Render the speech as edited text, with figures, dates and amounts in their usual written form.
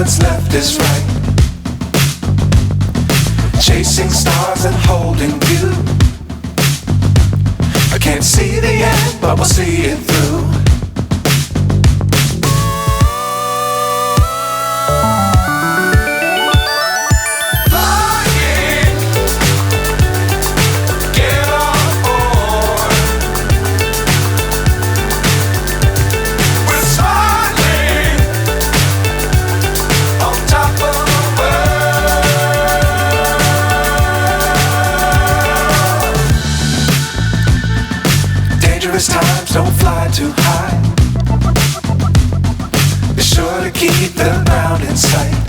what's left is right. Chasing stars and holding you. I can't see the end, but we'll see it through. Times don't fly too high. Be sure to keep the ground in sight.